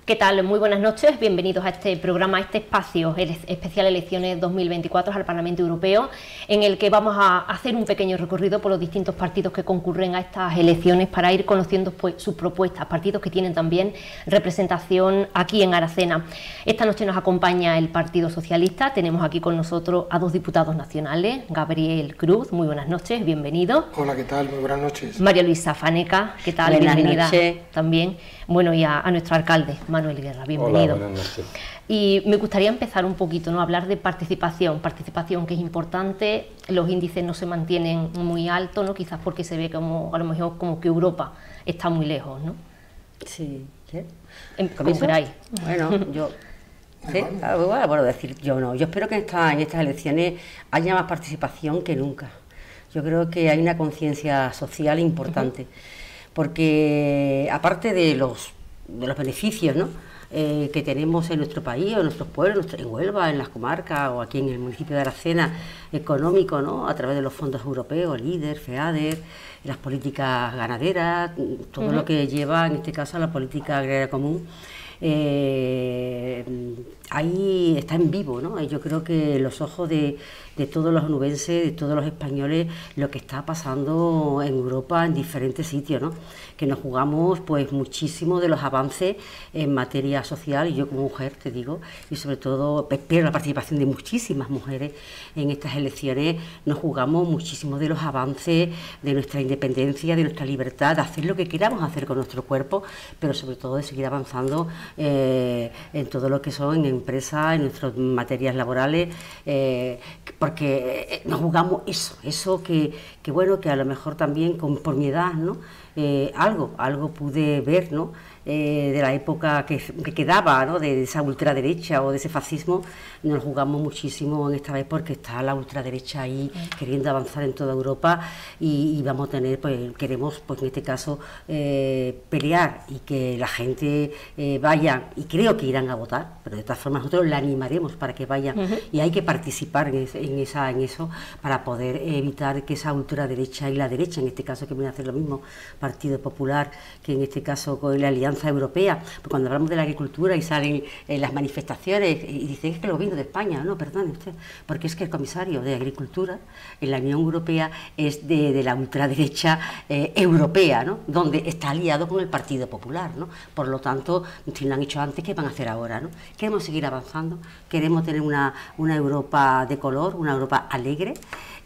¿Qué tal? Muy buenas noches, bienvenidos a este programa, a este espacio especial Elecciones 2024 al Parlamento Europeo, en el que vamos a hacer un pequeño recorrido por los distintos partidos que concurren a estas elecciones para ir conociendo pues, sus propuestas, partidos que tienen también representación aquí en Aracena. Esta noche nos acompaña el Partido Socialista, tenemos aquí con nosotros a dos diputados nacionales, Gabriel Cruz, muy buenas noches, bienvenido. Hola, ¿qué tal? Muy buenas noches. María Luisa Faneca, ¿qué tal? Buenas Bienvenida noches. También. Bueno, y a nuestro alcalde, Manuel Guerra, bienvenido. Hola, buenas noches. Y me gustaría empezar un poquito, ¿no? Hablar de participación que es importante, los índices no se mantienen muy altos, ¿no? Quizás porque se ve como, a lo mejor, como que Europa está muy lejos, ¿no? Sí, ¿sí? ¿Cómo queráis? Bueno, yo... ¿sí? Bueno, decir yo no. Yo espero que en estas elecciones haya más participación que nunca. Yo creo que hay una conciencia social importante, porque aparte de los beneficios, ¿no?, que tenemos en nuestro país o en nuestros pueblos, en Huelva, en las comarcas o aquí en el municipio de Aracena, económico, ¿no?, a través de los fondos europeos, LEADER, FEADER, las políticas ganaderas, todo lo que lleva en este caso a la política agraria común. Ahí está en vivo, ¿no? Yo creo que los ojos de todos los onubenses, de todos los españoles, lo que está pasando en Europa en diferentes sitios, ¿no? Que nos jugamos pues muchísimo de los avances en materia social, y yo como mujer te digo, y sobre todo espero la participación de muchísimas mujeres en estas elecciones. Nos jugamos muchísimo de los avances de nuestra independencia, de nuestra libertad, de hacer lo que queramos hacer con nuestro cuerpo, pero sobre todo de seguir avanzando en todo lo que son en empresas, en nuestras materias laborales, porque nos jugamos eso que bueno, que a lo mejor también por mi edad, ¿no?, algo pude ver, ¿no?, de la época que quedaba, ¿no?, de esa ultraderecha o de ese fascismo. Nos jugamos muchísimo en esta vez porque está la ultraderecha ahí queriendo avanzar en toda Europa, y vamos a tener, pues queremos, pues en este caso, pelear y que la gente vaya, y creo que irán a votar, pero de todas formas nosotros la animaremos para que vayan, y hay que participar en eso para poder evitar que esa ultraderecha y la derecha, en este caso que viene a hacer lo mismo, Partido Popular, que en este caso con la Alianza Europea, pues cuando hablamos de la agricultura y salen las manifestaciones y dicen es que lo vino de España, no, perdone usted, porque es que el comisario de Agricultura en la Unión Europea es de la ultraderecha europea, ¿no?, donde está aliado con el Partido Popular, ¿no? Por lo tanto, si lo han hecho antes, ¿qué van a hacer ahora, ¿no? Queremos seguir avanzando, queremos tener una Europa de color, una Europa alegre,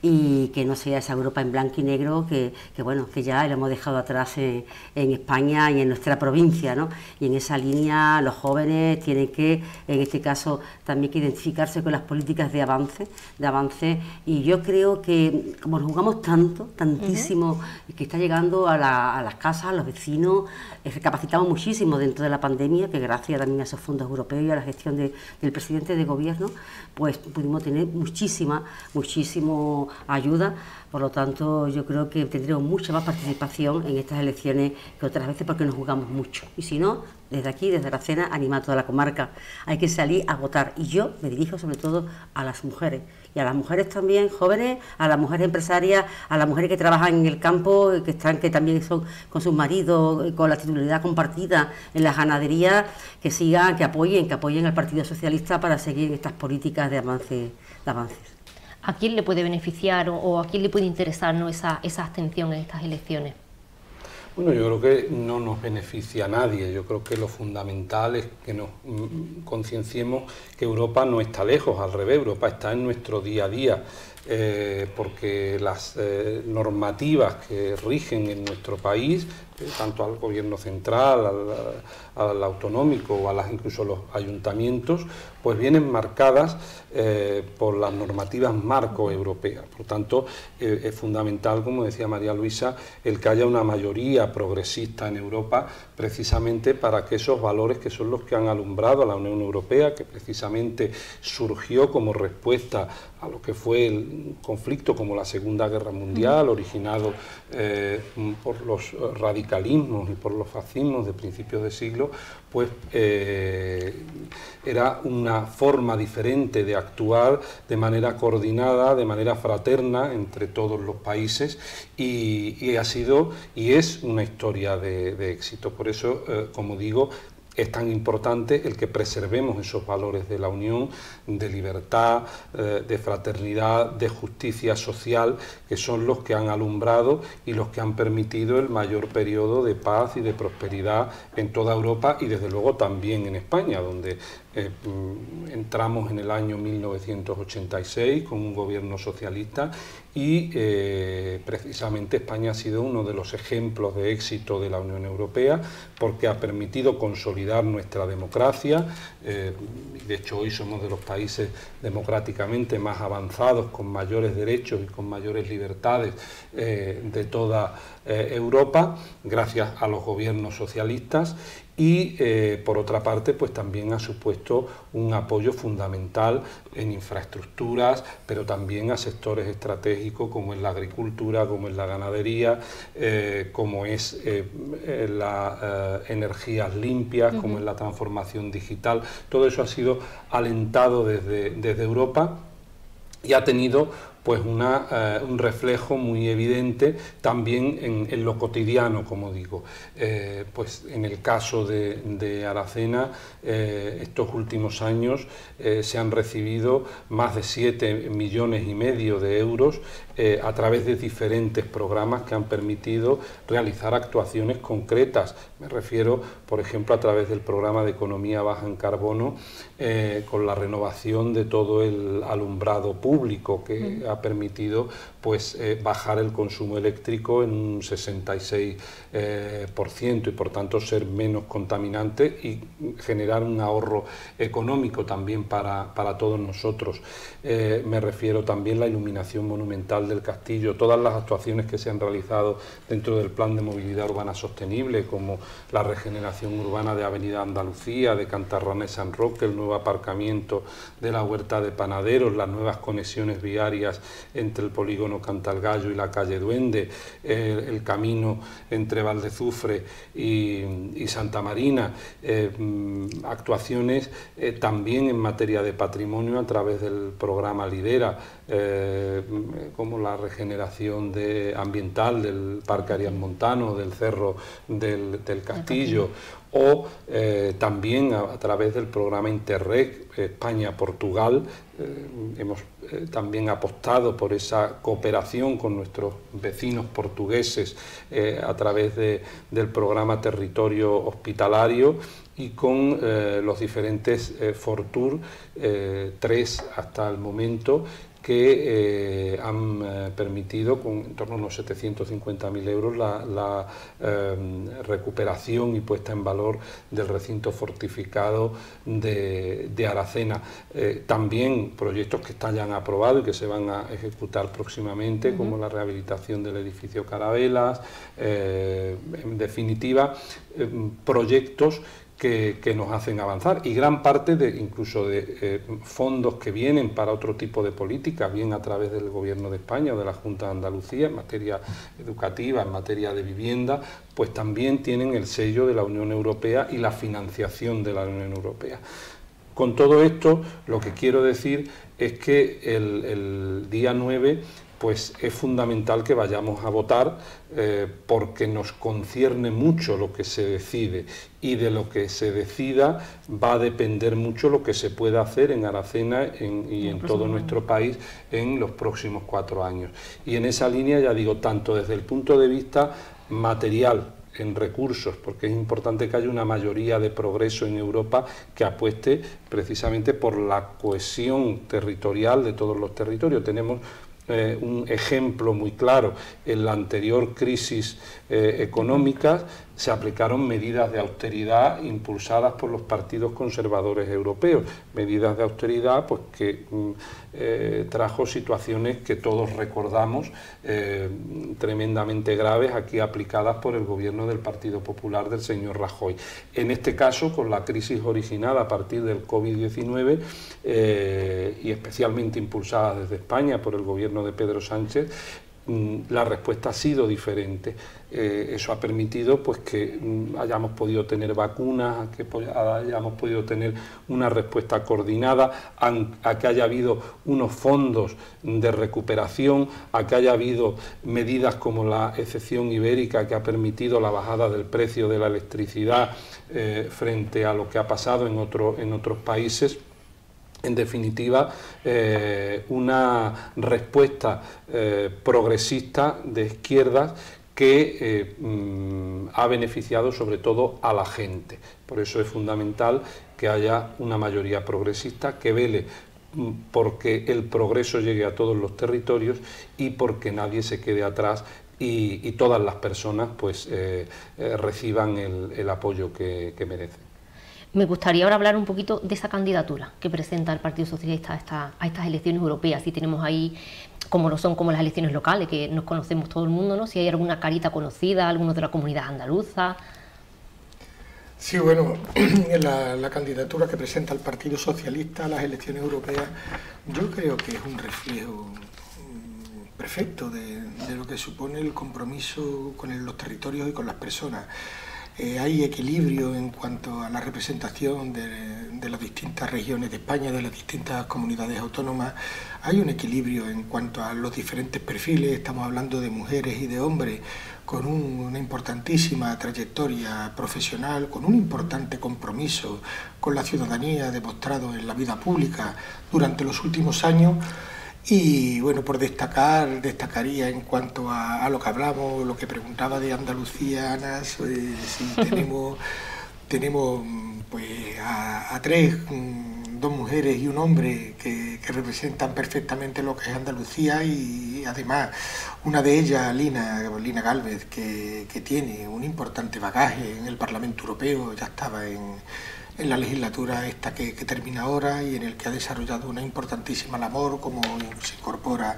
y que no sea esa Europa en blanco y negro que bueno, que ya lo hemos dejado atrás en España y en nuestra provincia, ¿no? Y en esa línea los jóvenes tienen que, en este caso, también que identificarse con las políticas de avance, y yo creo que como nos jugamos tantísimo, que está llegando a las casas, a los vecinos, recapacitamos muchísimo dentro de la pandemia, que gracias también a esos fondos europeos y a la gestión del presidente de gobierno, pues pudimos tener muchísimo ayuda. Por lo tanto, yo creo que tendremos mucha más participación en estas elecciones que otras veces, porque nos jugamos mucho. Y si no, desde aquí, desde Aracena, anima a toda la comarca. Hay que salir a votar. Y yo me dirijo sobre todo a las mujeres. Y a las mujeres también jóvenes, a las mujeres empresarias, a las mujeres que trabajan en el campo, que también son con sus maridos, con la titularidad compartida en las ganaderías, que sigan, que apoyen al Partido Socialista para seguir estas políticas de avances. ¿A quién le puede beneficiar o a quién le puede interesar, ¿no?, esa abstención en estas elecciones? Bueno, yo creo que no nos beneficia a nadie. Yo creo que lo fundamental es que nos concienciemos que Europa no está lejos, al revés, Europa está en nuestro día a día, porque las normativas que rigen en nuestro país, tanto al gobierno central, al autonómico o incluso los ayuntamientos, pues vienen marcadas por las normativas marco europeas. Por tanto, es fundamental, como decía María Luisa, el que haya una mayoría progresista en Europa, precisamente para que esos valores que son los que han alumbrado a la Unión Europea, que precisamente surgió como respuesta a lo que fue el conflicto como la Segunda Guerra Mundial, originado por los radicalismos y por los fascismos de principios de siglo, pues era una forma diferente de actuar de manera coordinada, de manera fraterna entre todos los países, y ha sido y es una historia de éxito. Por eso, como digo, es tan importante el que preservemos esos valores de la Unión, de libertad, de fraternidad, de justicia social, que son los que han alumbrado y los que han permitido el mayor periodo de paz y de prosperidad en toda Europa y desde luego también en España, donde entramos en el año 1986 con un gobierno socialista y precisamente España ha sido uno de los ejemplos de éxito de la Unión Europea porque ha permitido consolidar nuestra democracia. De hecho hoy somos de los países democráticamente más avanzados, con mayores derechos y con mayores libertades de toda Europa, gracias a los gobiernos socialistas. Y por otra parte, pues también ha supuesto un apoyo fundamental en infraestructuras, pero también a sectores estratégicos como es la agricultura, como es la ganadería, como es las energías limpias, como es la transformación digital. Todo eso ha sido alentado desde Europa y ha tenido pues un reflejo muy evidente también en lo cotidiano, como digo. Pues en el caso de Aracena, estos últimos años se han recibido más de 7,5 millones de euros a través de diferentes programas que han permitido realizar actuaciones concretas. Me refiero, por ejemplo, a través del programa de economía baja en carbono, con la renovación de todo el alumbrado público que ha permitido pues bajar el consumo eléctrico en un 66% y por tanto ser menos contaminante y generar un ahorro económico también para todos nosotros. Me refiero también a la iluminación monumental del castillo, todas las actuaciones que se han realizado dentro del Plan de Movilidad Urbana Sostenible, como la regeneración urbana de Avenida Andalucía, de Cantarrona y San Roque, el nuevo aparcamiento de la Huerta de Panaderos, las nuevas conexiones viarias entre el polígono Cantalgallo y la calle Duende, el camino entre Valdezufre y Santa Marina, actuaciones también en materia de patrimonio a través del programa Lidera, como la regeneración ambiental del Parque Arias Montano, del Cerro del Castillo, o también a través del programa Interreg España-Portugal. Hemos también apostado por esa cooperación con nuestros vecinos portugueses a través del programa Territorio Hospitalario y con los diferentes Fortur, 3 hasta el momento, que han permitido, con en torno a unos 750.000 euros, la recuperación y puesta en valor del recinto fortificado de Aracena. También proyectos que están ya aprobados y que se van a ejecutar próximamente, como la rehabilitación del edificio Carabelas, en definitiva, proyectos que nos hacen avanzar, y gran parte incluso de fondos que vienen para otro tipo de políticas, bien a través del Gobierno de España o de la Junta de Andalucía, en materia educativa, en materia de vivienda, pues también tienen el sello de la Unión Europea y la financiación de la Unión Europea. Con todo esto, lo que quiero decir es que el día 9 pues es fundamental que vayamos a votar porque nos concierne mucho lo que se decide, y de lo que se decida va a depender mucho lo que se pueda hacer en Aracena y en todo nuestro país en los próximos 4 años. Y en esa línea, ya digo, tanto desde el punto de vista material, en recursos, porque es importante que haya una mayoría de progreso en Europa que apueste precisamente por la cohesión territorial de todos los territorios. Tenemos un ejemplo muy claro: en la anterior crisis económica se aplicaron medidas de austeridad impulsadas por los partidos conservadores europeos, medidas de austeridad pues que trajo situaciones que todos recordamos, tremendamente graves, aquí aplicadas por el gobierno del Partido Popular del señor Rajoy. En este caso, con la crisis originada a partir del COVID-19 y especialmente impulsada desde España por el gobierno de Pedro Sánchez, la respuesta ha sido diferente. Eso ha permitido pues que hayamos podido tener vacunas, que hayamos podido tener una respuesta coordinada, a que haya habido unos fondos de recuperación, a que haya habido medidas como la excepción ibérica que ha permitido la bajada del precio de la electricidad frente a lo que ha pasado en otros países. En definitiva, una respuesta progresista de izquierdas que ha beneficiado sobre todo a la gente. Por eso es fundamental que haya una mayoría progresista que vele porque el progreso llegue a todos los territorios y porque nadie se quede atrás y todas las personas pues reciban el apoyo que merecen. Me gustaría ahora hablar un poquito de esa candidatura que presenta el Partido Socialista a estas elecciones europeas. Si tenemos ahí, como lo son como las elecciones locales, que nos conocemos todo el mundo, ¿no? Si hay alguna carita conocida, alguno de la comunidad andaluza. Sí, bueno, la candidatura que presenta el Partido Socialista a las elecciones europeas, yo creo que es un reflejo perfecto de lo que supone el compromiso con los territorios y con las personas. Hay equilibrio en cuanto a la representación de las distintas regiones de España, de las distintas comunidades autónomas. Hay un equilibrio en cuanto a los diferentes perfiles. Estamos hablando de mujeres y de hombres con una importantísima trayectoria profesional, con un importante compromiso con la ciudadanía demostrado en la vida pública durante los últimos años. Y bueno, por destacaría en cuanto a lo que hablamos, lo que preguntaba de Andalucía, Ana, si tenemos pues a tres, dos mujeres y un hombre que representan perfectamente lo que es Andalucía, y además una de ellas, Lina Gálvez, que tiene un importante bagaje en el Parlamento Europeo, ya estaba en la legislatura esta que termina ahora y en el que ha desarrollado una importantísima labor, como se incorpora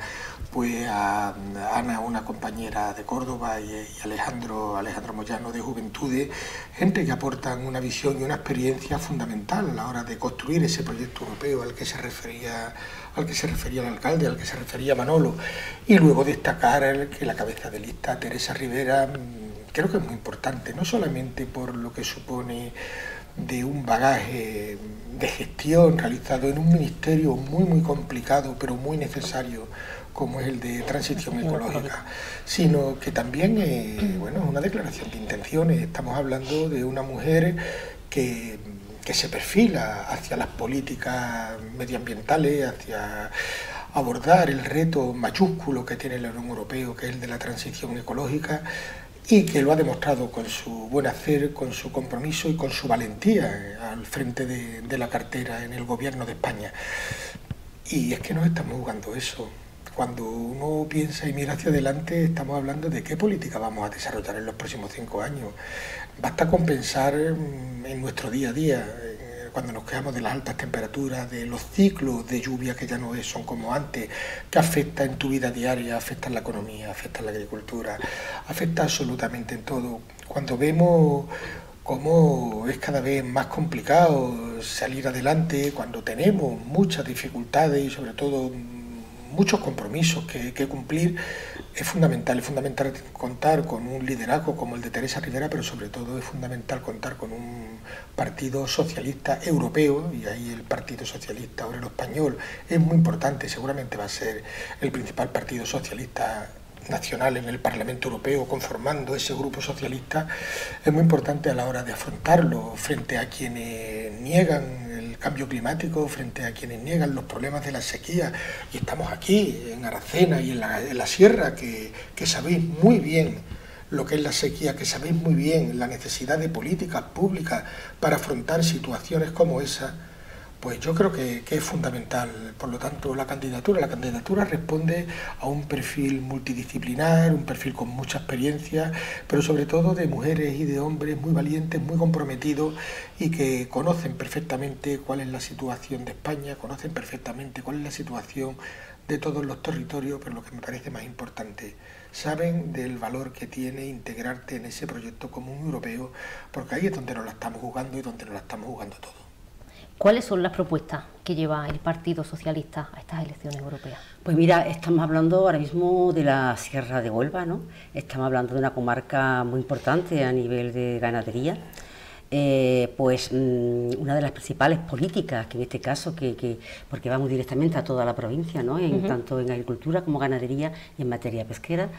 pues a Ana, una compañera de Córdoba, y Alejandro Moyano de Juventudes, gente que aportan una visión y una experiencia fundamental a la hora de construir ese proyecto europeo al que se refería el alcalde, al que se refería Manolo. Y luego destacar que la cabeza de lista, Teresa Rivera, creo que es muy importante, no solamente por lo que supone de un bagaje de gestión realizado en un ministerio muy complicado pero muy necesario como es el de transición ecológica, sino que también bueno, es una declaración de intenciones. Estamos hablando de una mujer que se perfila hacia las políticas medioambientales, hacia abordar el reto mayúsculo que tiene la Unión Europea, que es el de la transición ecológica, y que lo ha demostrado con su buen hacer, con su compromiso y con su valentía al frente de la cartera en el gobierno de España. Y es que nos estamos jugando eso. Cuando uno piensa y mira hacia adelante, estamos hablando de qué política vamos a desarrollar en los próximos 5 años. Basta con pensar en nuestro día a día, cuando nos quejamos de las altas temperaturas, de los ciclos de lluvia que ya no son como antes, que afecta en tu vida diaria, afecta en la economía, afecta en la agricultura, afecta absolutamente en todo. Cuando vemos cómo es cada vez más complicado salir adelante, cuando tenemos muchas dificultades y sobre todo muchos compromisos que cumplir, es fundamental contar con un liderazgo como el de Teresa Rivera, pero sobre todo es fundamental contar con un partido socialista europeo, y ahí el Partido Socialista Obrero Español es muy importante, seguramente va a ser el principal partido socialista nacional en el Parlamento Europeo, conformando ese grupo socialista. Es muy importante a la hora de afrontarlo frente a quienes niegan el cambio climático, frente a quienes niegan los problemas de la sequía. Y estamos aquí en Aracena y en la sierra, que sabéis muy bien lo que es la sequía, que sabéis muy bien la necesidad de políticas públicas para afrontar situaciones como esa. Pues yo creo que es fundamental. Por lo tanto, la candidatura responde a un perfil multidisciplinar, un perfil con mucha experiencia, pero sobre todo de mujeres y de hombres muy valientes, muy comprometidos, y que conocen perfectamente cuál es la situación de España, conocen perfectamente cuál es la situación de todos los territorios, pero lo que me parece más importante, saben del valor que tiene integrarte en ese proyecto común europeo, porque ahí es donde nos la estamos jugando y donde nos la estamos jugando todos. ¿Cuáles son las propuestas que lleva el Partido Socialista a estas elecciones europeas? Pues mira, estamos hablando ahora mismo de la Sierra de Huelva, ¿no? Estamos hablando de una comarca muy importante a nivel de ganadería. Una de las principales políticas, que en este caso, porque vamos directamente a toda la provincia, ¿no? Tanto en agricultura como ganadería y en materia pesquera,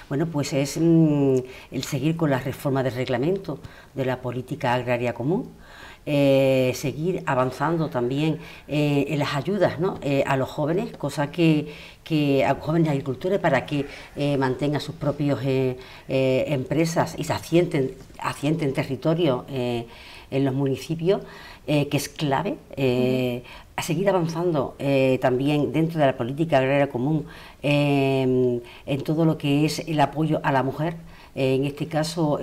bueno, pues es el seguir con la reforma del reglamento de la política agraria común, seguir avanzando también en las ayudas, ¿no? A los jóvenes, cosa que a jóvenes agricultores para que mantengan sus propias empresas y se asienten territorio en los municipios, que es clave. A seguir avanzando también dentro de la política agraria común en todo lo que es el apoyo a la mujer, en este caso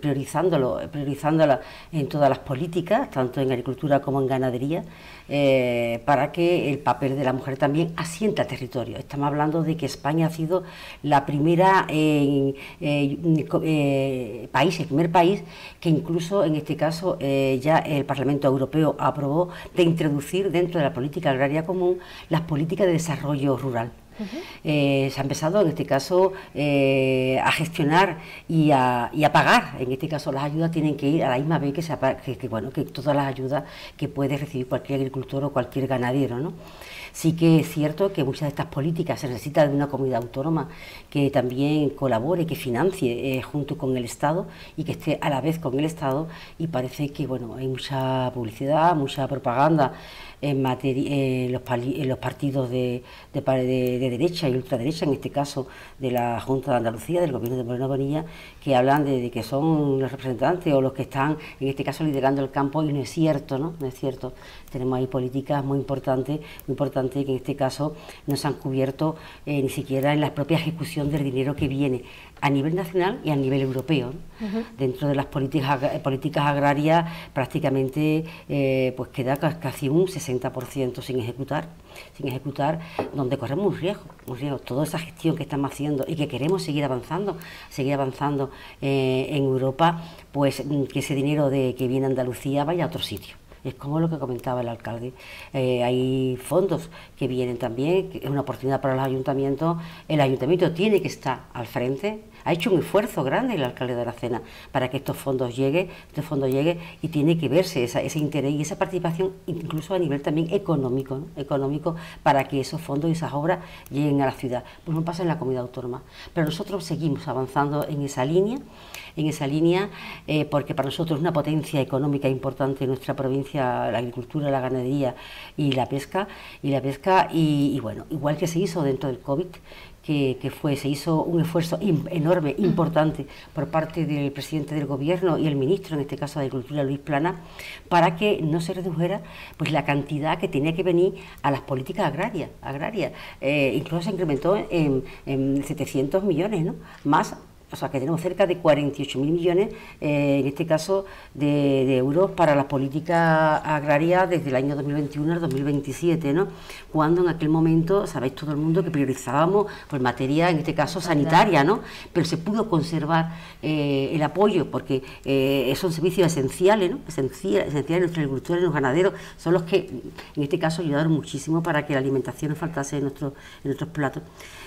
priorizándola en todas las políticas, tanto en agricultura como en ganadería, para que el papel de la mujer también asienta territorio. Estamos hablando de que España ha sido la primera el primer país que incluso en este caso ya el Parlamento Europeo aprobó de introducir dentro de la política agraria común las políticas de desarrollo rural. Se ha empezado en este caso a gestionar y a pagar. En este caso las ayudas tienen que ir a la misma vez que todas las ayudas que puede recibir cualquier agricultor o cualquier ganadero, ¿no? Sí que es cierto que muchas de estas políticas se necesita de una comunidad autónoma que también colabore, que financie junto con el Estado y que esté a la vez con el Estado, y parece que hay mucha publicidad, mucha propaganda en los partidos de derecha y ultraderecha, en este caso de la Junta de Andalucía, del gobierno de Moreno Bonilla, que hablan de que son los representantes o los que están en este caso liderando el campo, y no es cierto, ¿no? No es cierto. Tenemos ahí políticas muy importantes que en este caso no se han cubierto ni siquiera en la propia ejecución del dinero que viene a nivel nacional y a nivel europeo, ¿no? Dentro de las políticas agrarias prácticamente pues queda casi un 60% sin ejecutar, donde corremos un riesgo. Toda esa gestión que estamos haciendo y que queremos seguir avanzando en Europa, pues que ese dinero que viene a Andalucía vaya a otro sitio. Es como lo que comentaba el alcalde. Hay fondos que vienen también, que es una oportunidad para los ayuntamientos. El ayuntamiento tiene que estar al frente. Ha hecho un esfuerzo grande el alcalde de Aracena para que estos fondos lleguen, y tiene que verse ese interés y esa participación, incluso a nivel también económico, ¿no? Económico, para que esos fondos y esas obras lleguen a la ciudad. Pues no pasa en la comunidad autónoma. Pero nosotros seguimos avanzando en esa línea, porque para nosotros es una potencia económica importante en nuestra provincia, la agricultura, la ganadería y la pesca, y bueno, igual que se hizo dentro del COVID, se hizo un esfuerzo enorme, importante, por parte del presidente del gobierno y el ministro, en este caso de Agricultura, Luis Planas, para que no se redujera pues la cantidad que tenía que venir a las políticas agrarias. Incluso se incrementó en 700 millones, ¿no? Más. O sea, que tenemos cerca de 48.000 millones, en este caso, de euros para la política agraria desde el año 2021 al 2027, ¿no? Cuando en aquel momento, sabéis todo el mundo, que priorizábamos pues materia, en este caso, sanitaria, ¿no? Pero se pudo conservar el apoyo, porque son servicios esenciales, ¿no? Esenciales en nuestra agricultura y los ganaderos, son los que, en este caso, ayudaron muchísimo para que la alimentación no faltase en nuestros platos.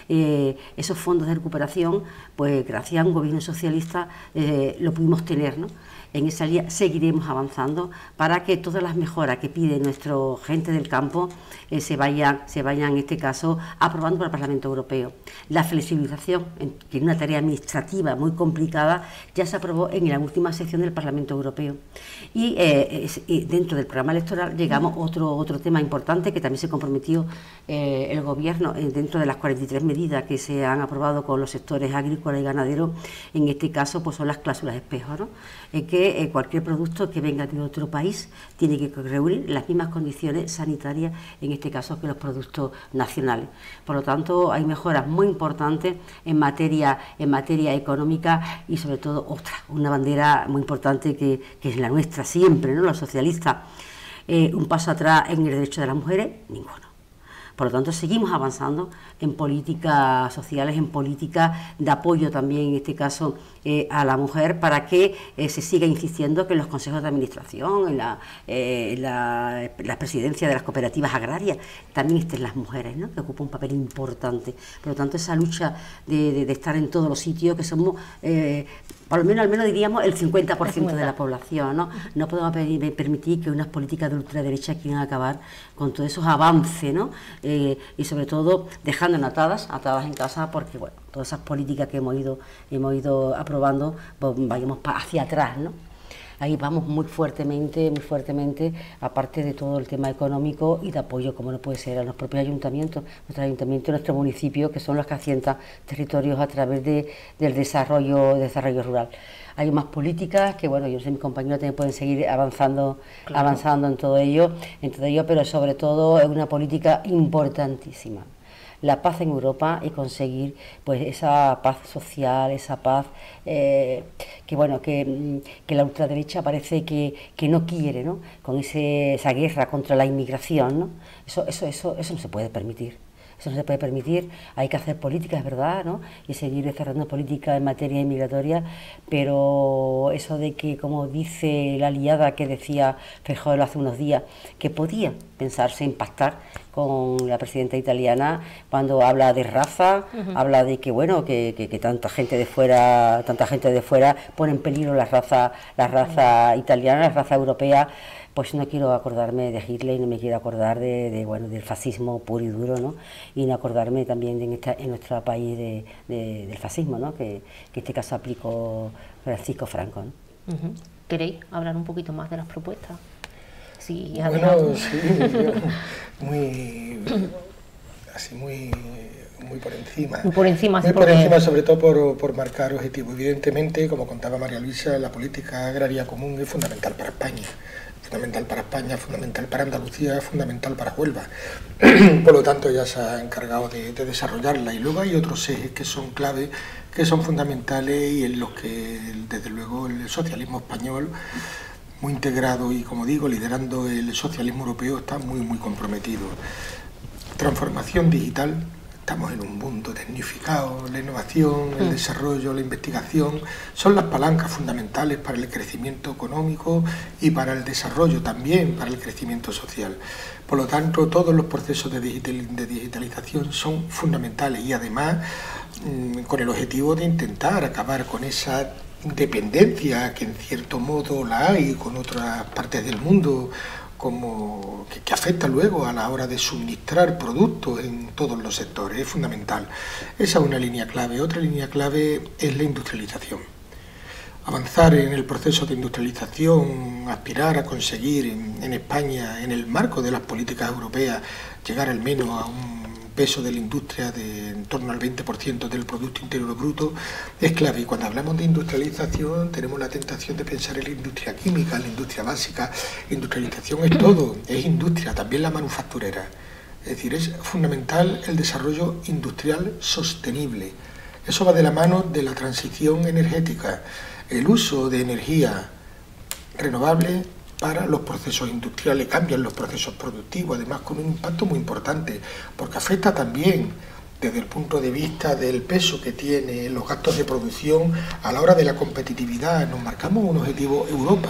Esos fondos de recuperación, pues gracias a un gobierno socialista lo pudimos tener, ¿no? En esa línea seguiremos avanzando para que todas las mejoras que pide nuestra gente del campo se vayan en este caso aprobando por el Parlamento Europeo. La flexibilización, que es una tarea administrativa muy complicada, ya se aprobó en la última sesión del Parlamento Europeo. Y dentro del programa electoral llegamos a otro tema importante que también se comprometió el gobierno dentro de las 43 medidas que se han aprobado con los sectores agrícolas y ganaderos. En este caso pues son las cláusulas espejo, ¿no? Que cualquier producto que venga de otro país tiene que reunir las mismas condiciones sanitarias, en este caso, que los productos nacionales. Por lo tanto, hay mejoras muy importantes en materia económica, y sobre todo una bandera muy importante que es la nuestra siempre, ¿no? Los socialistas. Un paso atrás en el derecho de las mujeres, ninguno. Por lo tanto, seguimos avanzando en políticas sociales, en políticas de apoyo también, en este caso, a la mujer, para que se siga insistiendo que en los consejos de administración, en la presidencia de las cooperativas agrarias, también estén las mujeres, ¿no?, que ocupan un papel importante. Por lo tanto, esa lucha de estar en todos los sitios, que somos, por lo menos diríamos, el 50% de la población, ¿no? No podemos permitir que unas políticas de ultraderecha quieran acabar con todos esos avances, ¿no? Y sobre todo dejándonos atadas en casa, porque bueno, todas esas políticas que hemos ido aprobando, pues vayamos hacia atrás, ¿no? Ahí vamos muy fuertemente, aparte de todo el tema económico y de apoyo, como no puede ser, a los propios ayuntamientos, nuestro municipio, que son los que asientan territorios a través del desarrollo rural. Hay más políticas que, bueno, yo sé, mis compañeros también pueden seguir avanzando en todo ello, pero sobre todo es una política importantísima. La paz en Europa y conseguir pues esa paz social, esa paz que la ultraderecha parece que no quiere, ¿no? Con esa guerra contra la inmigración, ¿no? Eso no se puede permitir. Eso no se puede permitir, hay que hacer políticas, es verdad, ¿no?, y seguir desarrollando políticas en materia inmigratoria, pero eso de que, como dice la aliada que decía Feijóo hace unos días, que podía pensarse en pactar con la presidenta italiana cuando habla de raza, habla de que, bueno, que tanta gente de fuera pone en peligro la raza italiana, la raza europea. Pues no quiero acordarme de Hitler, no me quiero acordar del fascismo puro y duro, ¿no? Y no acordarme también en nuestro país del fascismo, ¿no?, que en este caso aplicó Francisco Franco, ¿no? ¿Queréis hablar un poquito más de las propuestas? Sí, bueno, sí, muy por encima. Muy por encima, sobre todo por marcar objetivos. Evidentemente, como contaba María Luisa, la política agraria común es fundamental para España. Fundamental para Andalucía, fundamental para Huelva. Por lo tanto, ya se ha encargado de desarrollarla. Y luego hay otros ejes que son clave, que son fundamentales y en los que, desde luego, el socialismo español, muy integrado y, como digo, liderando el socialismo europeo, está muy comprometido. Transformación digital. Estamos en un mundo tecnificado, la innovación, el desarrollo, la investigación, son las palancas fundamentales para el crecimiento económico y para el desarrollo también, para el crecimiento social. Por lo tanto, todos los procesos de digitalización son fundamentales y además con el objetivo de intentar acabar con esa dependencia que en cierto modo la hay con otras partes del mundo, como que afecta luego a la hora de suministrar productos en todos los sectores, es fundamental. Esa es una línea clave. Otra línea clave es la industrialización. Avanzar en el proceso de industrialización, aspirar a conseguir en España, en el marco de las políticas europeas, llegar al menos a un peso de la industria de en torno al 20% del Producto Interior Bruto, es clave. Y cuando hablamos de industrialización tenemos la tentación de pensar en la industria química, en la industria básica. Industrialización es todo, es industria, también la manufacturera. Es decir, es fundamental el desarrollo industrial sostenible. Eso va de la mano de la transición energética, el uso de energía renovable para los procesos industriales, cambian los procesos productivos, además con un impacto muy importante, porque afecta también desde el punto de vista del peso que tiene los gastos de producción a la hora de la competitividad. Nos marcamos un objetivo Europa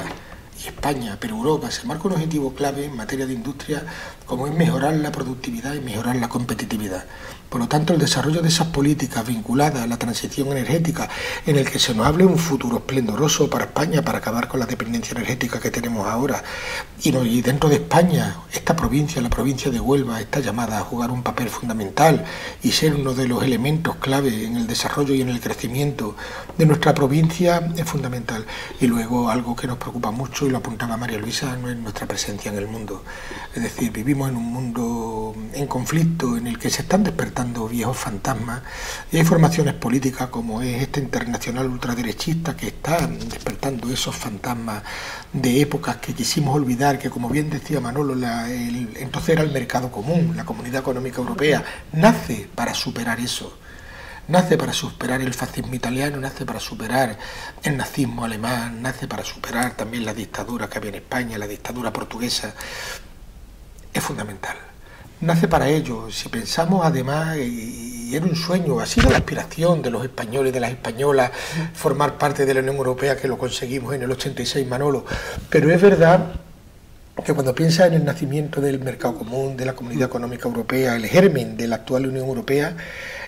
y España, pero Europa se marca un objetivo clave en materia de industria, como es mejorar la productividad y mejorar la competitividad. Por lo tanto, el desarrollo de esas políticas vinculadas a la transición energética, en el que se nos hable un futuro esplendoroso para España, para acabar con la dependencia energética que tenemos ahora, y dentro de España, esta provincia, la provincia de Huelva, está llamada a jugar un papel fundamental y ser uno de los elementos clave en el desarrollo y en el crecimiento de nuestra provincia, es fundamental. Y luego, algo que nos preocupa mucho, y lo apuntaba María Luisa, no es nuestra presencia en el mundo. Es decir, vivimos en un mundo en conflicto, en el que se están despertando viejos fantasmas, y hay formaciones políticas como es esta internacional ultraderechista que está despertando esos fantasmas de épocas que quisimos olvidar, que, como bien decía Manolo, entonces era el mercado común, la Comunidad Económica Europea, nace para superar eso. Nace para superar el fascismo italiano, nace para superar el nazismo alemán, nace para superar también la dictadura que había en España, la dictadura portuguesa. Es fundamental. nace para ello. Si pensamos además, y era un sueño, ha sido la aspiración de los españoles y de las españolas formar parte de la Unión Europea, que lo conseguimos en el 86, Manolo, pero es verdad que cuando piensa en el nacimiento del mercado común, de la Comunidad Económica Europea, el germen de la actual Unión Europea,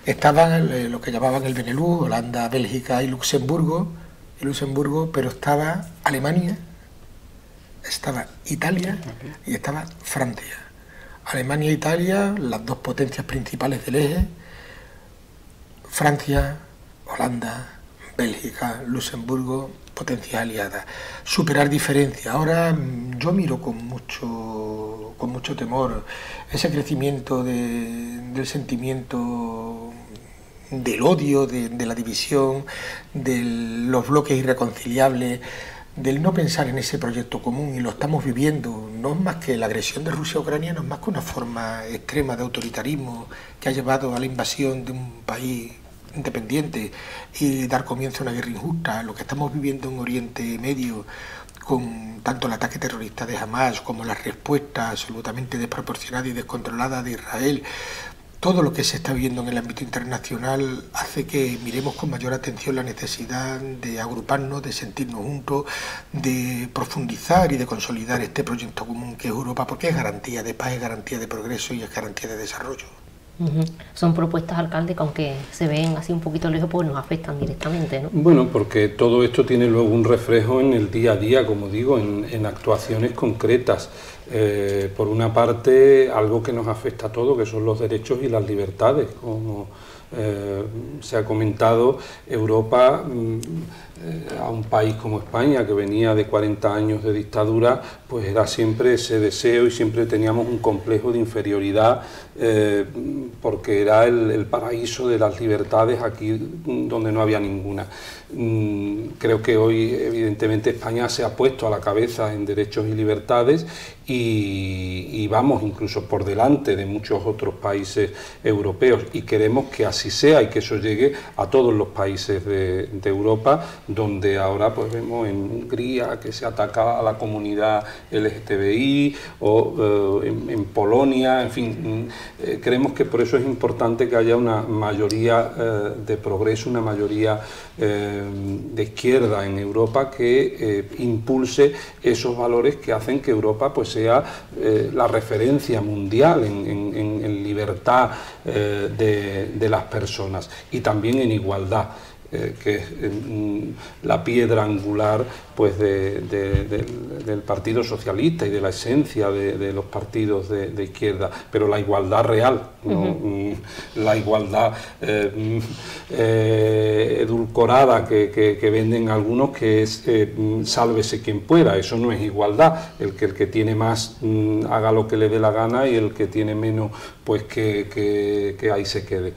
estaban lo que llamaban el Benelux, Holanda, Bélgica y Luxemburgo, pero estaba Alemania, estaba Italia y estaba Francia. Alemania e Italia, las dos potencias principales del eje, Francia, Holanda, Bélgica, Luxemburgo, potencias aliadas. Superar diferencias. Ahora yo miro con mucho temor ese crecimiento del sentimiento del odio, de la división, de los bloques irreconciliables, del no pensar en ese proyecto común, y lo estamos viviendo. No es más que la agresión de Rusia a Ucrania, no es más que una forma extrema de autoritarismo que ha llevado a la invasión de un país independiente y dar comienzo a una guerra injusta. Lo que estamos viviendo en Oriente Medio, con tanto el ataque terrorista de Hamas como la respuesta absolutamente desproporcionada y descontrolada de Israel, todo lo que se está viendo en el ámbito internacional hace que miremos con mayor atención la necesidad de agruparnos, de sentirnos juntos, de profundizar y de consolidar este proyecto común que es Europa, porque es garantía de paz, es garantía de progreso y es garantía de desarrollo. Son propuestas, alcalde, que aunque se ven así un poquito lejos, pues nos afectan directamente, ¿no? Bueno, porque todo esto tiene luego un reflejo en el día a día, como digo, en actuaciones concretas. Por una parte, algo que nos afecta a todos, que son los derechos y las libertades. Como se ha comentado, Europa, a un país como España, que venía de 40 años de dictadura, pues era siempre ese deseo y siempre teníamos un complejo de inferioridad, porque era el paraíso de las libertades aquí donde no había ninguna. Creo que hoy evidentemente España se ha puesto a la cabeza en derechos y libertades y vamos incluso por delante de muchos otros países europeos, y queremos que así sea y que eso llegue a todos los países de Europa, donde ahora pues vemos en Hungría que se ataca a la comunidad LGTBI, o en Polonia, en fin. Creemos que por eso es importante que haya una mayoría de progreso, una mayoría de izquierda en Europa que impulse esos valores que hacen que Europa pues sea la referencia mundial en libertad de las personas, y también en igualdad, que es la piedra angular pues del Partido Socialista y de la esencia de los partidos de izquierda, pero la igualdad real, ¿no? La igualdad edulcorada que venden algunos, que es sálvese quien pueda. Eso no es igualdad. El que tiene más haga lo que le dé la gana, y el que tiene menos pues que ahí se quede.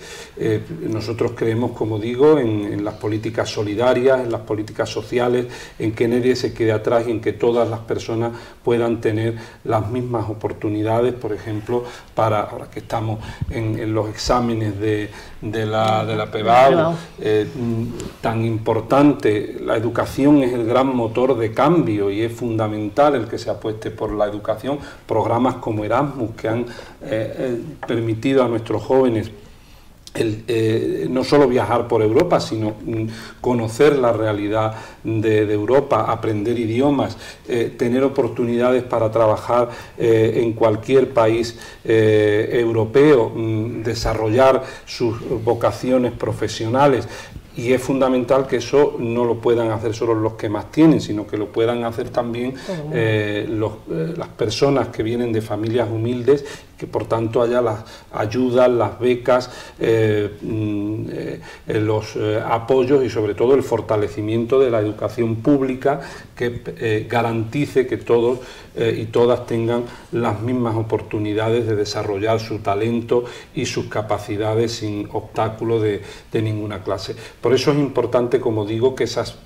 Nosotros creemos, como digo, en las políticas solidarias, en las políticas sociales, en que nadie se quede atrás y en que todas las personas puedan tener las mismas oportunidades. Por ejemplo, ahora que estamos en los exámenes de la PEBAU, tan importante, la educación es el gran motor de cambio y es fundamental el que se apueste por la educación. Programas como Erasmus, que han permitido a nuestros jóvenes no solo viajar por Europa, sino conocer la realidad de Europa, aprender idiomas, tener oportunidades para trabajar en cualquier país europeo, desarrollar sus vocaciones profesionales. Y es fundamental que eso no lo puedan hacer solo los que más tienen, sino que lo puedan hacer también las personas que vienen de familias humildes, que por tanto haya las ayudas, las becas, los apoyos y sobre todo el fortalecimiento de la educación pública, que garantice que todos y todas tengan las mismas oportunidades de desarrollar su talento y sus capacidades sin obstáculos de ninguna clase. Por eso es importante, como digo, que esas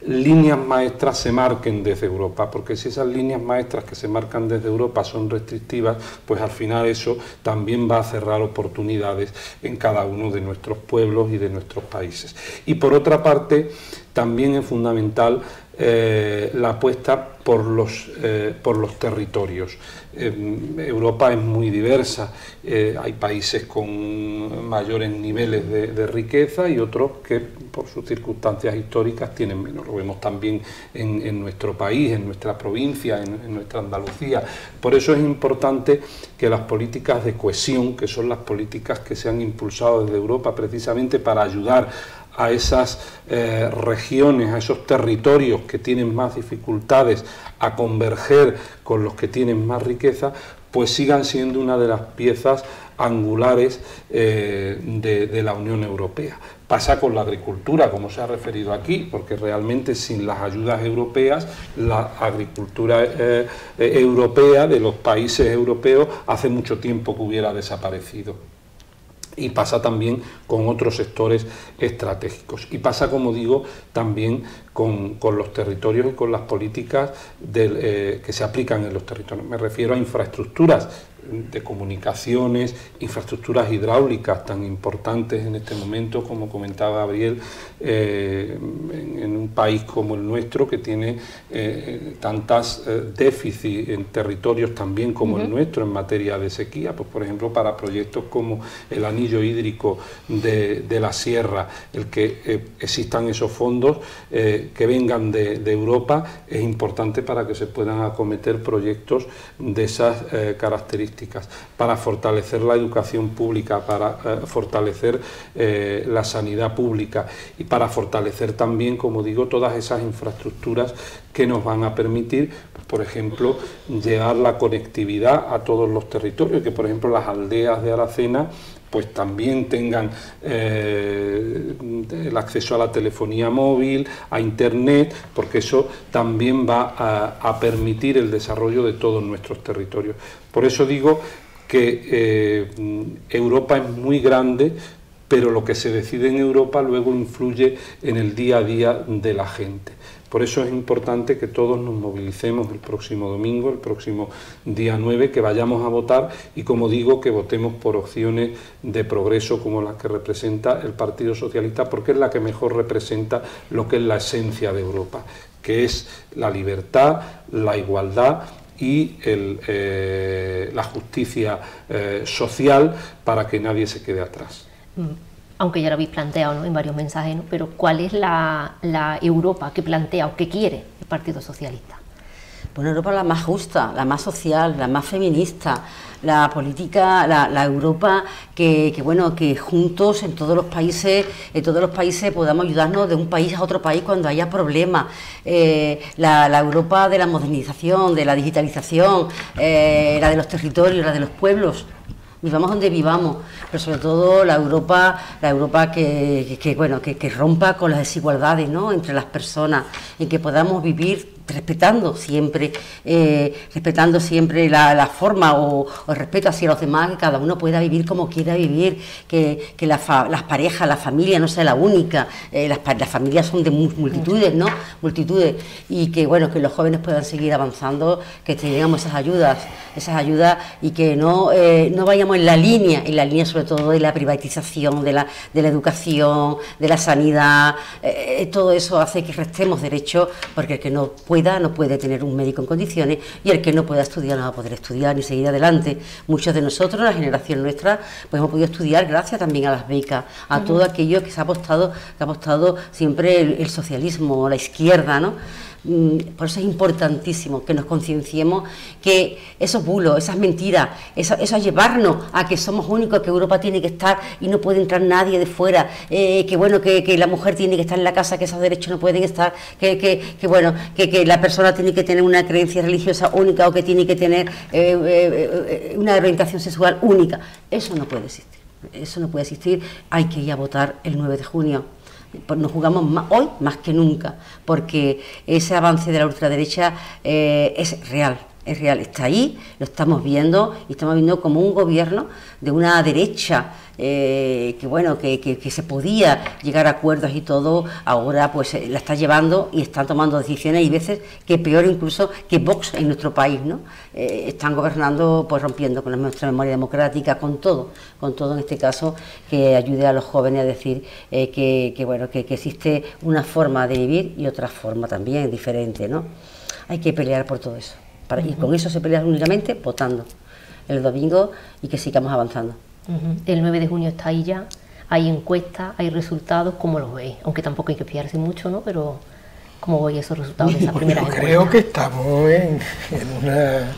líneas maestras se marquen desde Europa, porque si esas líneas maestras que se marcan desde Europa son restrictivas, pues al final eso también va a cerrar oportunidades en cada uno de nuestros pueblos y de nuestros países. Y por otra parte, también es fundamental la apuesta por los territorios. Europa es muy diversa, hay países con mayores niveles de riqueza y otros que por sus circunstancias históricas tienen menos. Lo vemos también en nuestro país, en nuestra provincia, en nuestra Andalucía. Por eso es importante que las políticas de cohesión, que son las políticas que se han impulsado desde Europa precisamente para ayudar a esas regiones, a esos territorios que tienen más dificultades a converger con los que tienen más riqueza, pues sigan siendo una de las piezas angulares de la Unión Europea. Pasa con la agricultura, como se ha referido aquí, porque realmente sin las ayudas europeas, la agricultura europea de los países europeos hace mucho tiempo que hubiera desaparecido. Y pasa también con otros sectores estratégicos. Y pasa, como digo, también con los territorios y con las políticas que se aplican en los territorios. Me refiero a infraestructuras de comunicaciones, infraestructuras hidráulicas tan importantes en este momento, como comentaba Gabriel, en un país como el nuestro, que tiene tantas déficits en territorios también como el nuestro en materia de sequía, pues por ejemplo para proyectos como el anillo hídrico de la sierra, el que existan esos fondos que vengan de Europa es importante para que se puedan acometer proyectos de esas características, para fortalecer la educación pública, para fortalecer la sanidad pública y para fortalecer también, como digo, todas esas infraestructuras que nos van a permitir, por ejemplo, llevar la conectividad a todos los territorios, que por ejemplo las aldeas de Aracena pues también tengan el acceso a la telefonía móvil, a internet, porque eso también va a permitir el desarrollo de todos nuestros territorios. Por eso digo que Europa es muy grande, pero lo que se decide en Europa luego influye en el día a día de la gente. Por eso es importante que todos nos movilicemos el próximo domingo, el próximo día 9, que vayamos a votar y, como digo, que votemos por opciones de progreso como las que representa el Partido Socialista, porque es la que mejor representa lo que es la esencia de Europa, que es la libertad, la igualdad y la justicia social para que nadie se quede atrás. Aunque ya lo habéis planteado, ¿no?, en varios mensajes, ¿no? Pero ¿cuál es la Europa que plantea o que quiere el Partido Socialista? Bueno, Europa la más justa, la más social, la más feminista, la política, la Europa que juntos en todos los países podamos ayudarnos de un país a otro país cuando haya problemas. La Europa de la modernización, de la digitalización, la de los territorios, la de los pueblos. Vivamos donde vivamos, pero sobre todo la Europa que rompa con las desigualdades, ¿no?, entre las personas, en que podamos vivir respetando siempre la forma o el respeto hacia los demás, que cada uno pueda vivir como quiera vivir, que las parejas, la familia no sea la única, las familias son de multitudes, ¿no?, multitudes, y que los jóvenes puedan seguir avanzando, que tengamos esas ayudas y que no vayamos en la línea sobre todo de la privatización, de la educación, de la sanidad. Todo eso hace que restemos derechos, porque el que no puede tener un médico en condiciones, y el que no pueda estudiar no va a poder estudiar ni seguir adelante. Muchos de nosotros, la generación nuestra, pues hemos podido estudiar gracias también a las becas, a todo aquello que se ha apostado siempre el socialismo, la izquierda, ¿no? Por eso es importantísimo que nos concienciemos que esos bulos, esas mentiras, eso a llevarnos a que somos únicos, que Europa tiene que estar y no puede entrar nadie de fuera, que la mujer tiene que estar en la casa, que esos derechos no pueden estar, que la persona tiene que tener una creencia religiosa única o que tiene que tener una orientación sexual única. Eso no puede existir, hay que ir a votar el 9 de junio. Pues nos jugamos hoy más que nunca, porque ese avance de la ultraderecha es real, es real, está ahí, lo estamos viendo y estamos viendo como un gobierno de una derecha que bueno, que se podía llegar a acuerdos y todo, ahora pues la está llevando y están tomando decisiones y veces que peor incluso que Vox en nuestro país, ¿no? Están gobernando pues rompiendo con nuestra memoria democrática, con todo en este caso, que ayude a los jóvenes a decir que bueno, que existe una forma de vivir y otra forma también diferente, ¿no? Hay que pelear por todo eso. Y con eso se pelea únicamente votando el domingo y que sigamos avanzando. El 9 de junio está ahí ya, hay encuestas, hay resultados, ¿cómo los veis? Aunque tampoco hay que fiarse mucho, ¿no? Pero ¿cómo veis esos resultados de esas primeras encuestas? Creo que estamos en una,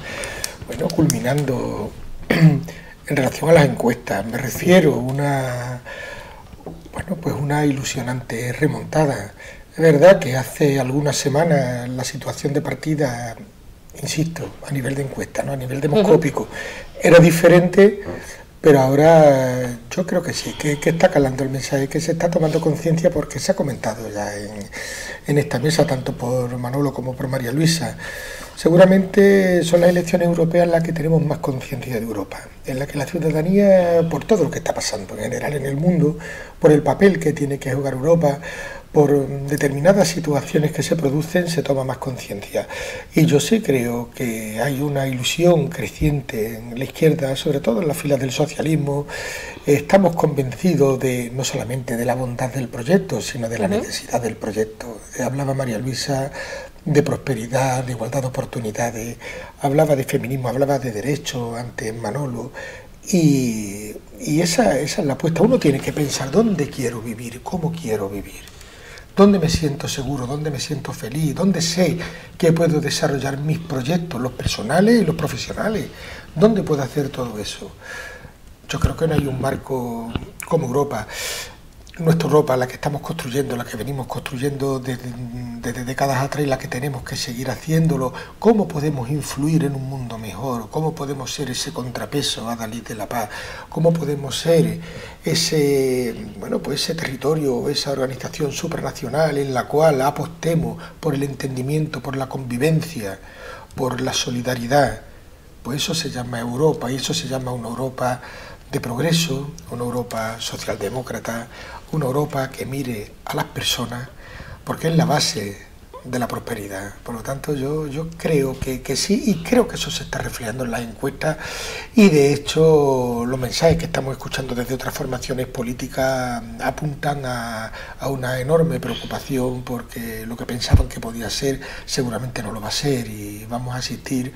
bueno, culminando en relación a las encuestas. Me refiero a una, bueno, pues una ilusionante remontada. Es verdad que hace algunas semanas la situación de partida, insisto, a nivel de encuesta, ¿no? A nivel demoscópico, era diferente, pero ahora yo creo que sí, que está calando el mensaje, que se está tomando conciencia porque se ha comentado ya en esta mesa, tanto por Manolo como por María Luisa. Seguramente son las elecciones europeas en las que tenemos más conciencia de Europa, en las que la ciudadanía, por todo lo que está pasando en general en el mundo, por el papel que tiene que jugar Europa, por determinadas situaciones que se producen, se toma más conciencia. Y yo sí creo que hay una ilusión creciente en la izquierda, sobre todo en las filas del socialismo. Estamos convencidos de no solamente de la bondad del proyecto, sino de la necesidad del proyecto. Hablaba María Luisa de prosperidad, de igualdad de oportunidades, hablaba de feminismo, hablaba de derechos ante Manolo. Y esa es la apuesta. Uno tiene que pensar dónde quiero vivir, cómo quiero vivir. ¿Dónde me siento seguro? ¿Dónde me siento feliz? ¿Dónde sé que puedo desarrollar mis proyectos, los personales y los profesionales? ¿Dónde puedo hacer todo eso? Yo creo que no hay un marco como Europa. Nuestra Europa, la que estamos construyendo, la que venimos construyendo desde décadas atrás y la que tenemos que seguir haciéndolo. ¿Cómo podemos influir en un mundo mejor? ¿Cómo podemos ser ese contrapeso a Dalí de la Paz? ¿Cómo podemos ser ese territorio, esa organización supranacional en la cual apostemos por el entendimiento, por la convivencia, por la solidaridad? Pues eso se llama Europa, y eso se llama una Europa de progreso, una Europa socialdemócrata, una Europa que mire a las personas, porque es la base de la prosperidad. Por lo tanto, yo creo que sí, y creo que eso se está reflejando en las encuestas, y de hecho los mensajes que estamos escuchando desde otras formaciones políticas apuntan a una enorme preocupación, porque lo que pensaban que podía ser seguramente no lo va a ser, y vamos a asistir,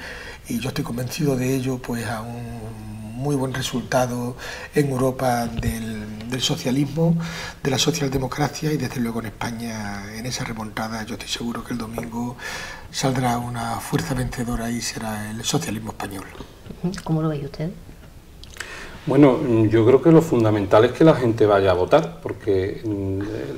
y yo estoy convencido de ello, pues a un muy buen resultado en Europa del socialismo, de la socialdemocracia, y desde luego en España, en esa remontada, yo estoy seguro que el domingo saldrá una fuerza vencedora y será el socialismo español. ¿Cómo lo veis usted? Bueno, yo creo que lo fundamental es que la gente vaya a votar, porque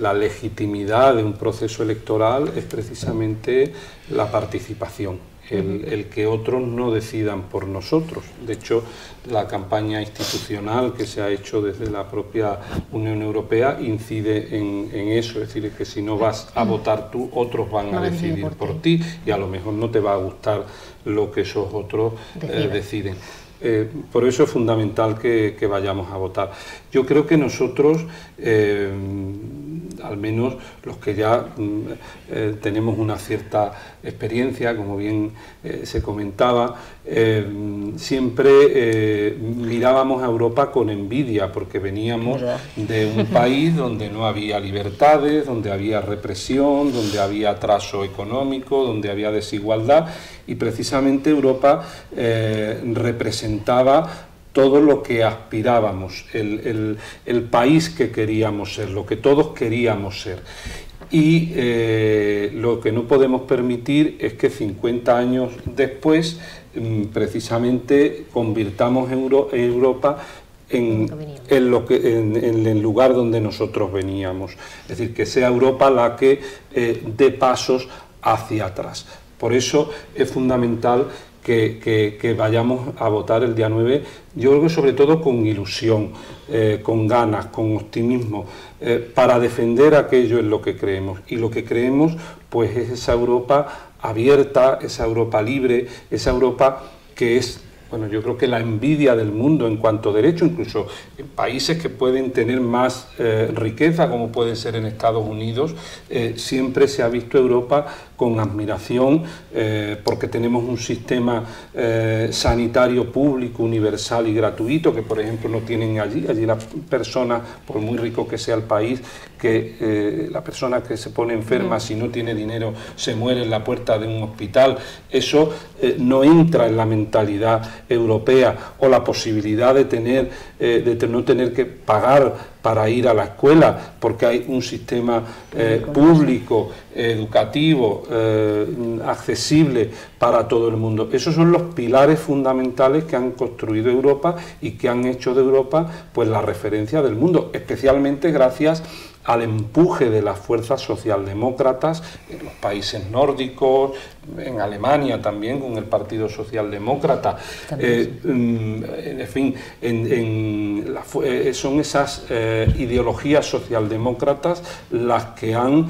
la legitimidad de un proceso electoral es precisamente la participación. El que otros no decidan por nosotros. De hecho, la campaña institucional que se ha hecho desde la propia Unión Europea incide en eso, es decir, que si no vas a votar tú, otros van a decidir por ti, y a lo mejor no te va a gustar lo que esos otros deciden. Por eso es fundamental que vayamos a votar. Yo creo que nosotros, al menos los que ya tenemos una cierta experiencia, como bien se comentaba, siempre mirábamos a Europa con envidia, porque veníamos de un país donde no había libertades, donde había represión, donde había atraso económico, donde había desigualdad, y precisamente Europa representaba todo lo que aspirábamos, el país que queríamos ser, lo que todos queríamos ser. Y lo que no podemos permitir es que 50 años después precisamente convirtamos Europa en el lugar donde nosotros veníamos. Es decir, que sea Europa la que dé pasos hacia atrás. Por eso es fundamental que vayamos a votar el día 9, yo creo que sobre todo con ilusión, con ganas, con optimismo, para defender aquello en lo que creemos. Y lo que creemos pues es esa Europa abierta, esa Europa libre, esa Europa que es, bueno, yo creo que la envidia del mundo en cuanto a derecho, incluso en países que pueden tener más riqueza, como puede ser en Estados Unidos, siempre se ha visto Europa con admiración, porque tenemos un sistema sanitario público, universal y gratuito, que por ejemplo no tienen allí. Allí la persona, por muy rico que sea el país, que la persona que se pone enferma, si no tiene dinero, se muere en la puerta de un hospital. Eso no entra en la mentalidad europea, o la posibilidad de no tener que pagar para ir a la escuela, porque hay un sistema público, educativo, accesible para todo el mundo. Esos son los pilares fundamentales que han construido Europa y que han hecho de Europa pues la referencia del mundo, especialmente gracias al empuje de las fuerzas socialdemócratas en los países nórdicos, en Alemania también con el Partido Socialdemócrata. En fin, son esas ideologías socialdemócratas las que han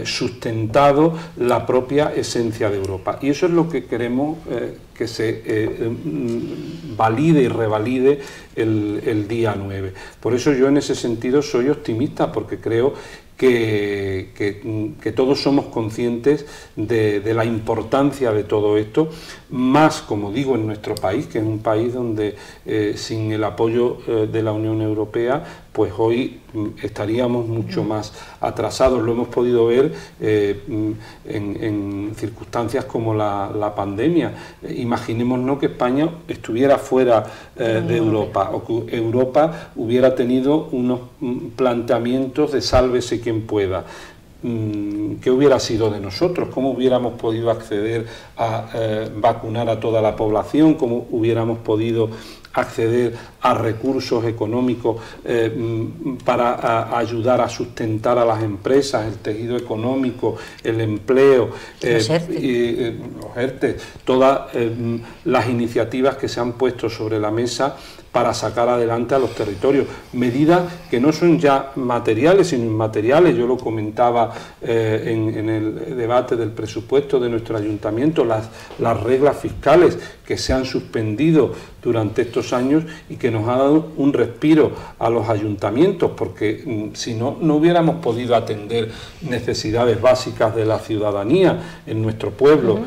sustentado la propia esencia de Europa. Y eso es lo que queremos que se valide y revalide el día 9. Por eso yo en ese sentido soy optimista, porque creo que todos somos conscientes de la importancia de todo esto, más, como digo, en nuestro país, que es un país donde sin el apoyo de la Unión Europea, pues hoy estaríamos mucho más atrasados. Lo hemos podido ver en circunstancias como la pandemia. Imaginémonos que España estuviera fuera de Europa, o que Europa hubiera tenido unos planteamientos de sálvese quien pueda. ¿Qué hubiera sido de nosotros? ¿Cómo hubiéramos podido acceder a vacunar a toda la población? ¿Cómo hubiéramos podido acceder a recursos económicos para ayudar a sustentar a las empresas, el tejido económico, el empleo, los ERTE, todas las iniciativas que se han puesto sobre la mesa para sacar adelante a los territorios? Medidas que no son ya materiales, sino inmateriales. Yo lo comentaba en el debate del presupuesto de nuestro ayuntamiento, las reglas fiscales que se han suspendido durante estos años y que nos ha dado un respiro a los ayuntamientos, porque si no, no hubiéramos podido atender necesidades básicas de la ciudadanía en nuestro pueblo.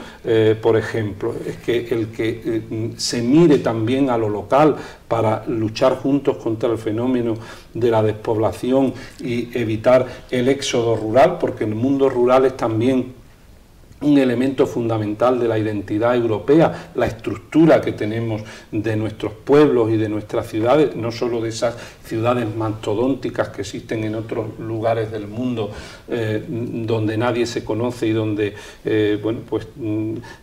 Por ejemplo, es que el que se mire también a lo local para luchar juntos contra el fenómeno de la despoblación y evitar el éxodo rural, porque el mundo rural es también un elemento fundamental de la identidad europea, la estructura que tenemos de nuestros pueblos y de nuestras ciudades, no solo de esas ciudades mastodónticas que existen en otros lugares del mundo donde nadie se conoce y donde, bueno, pues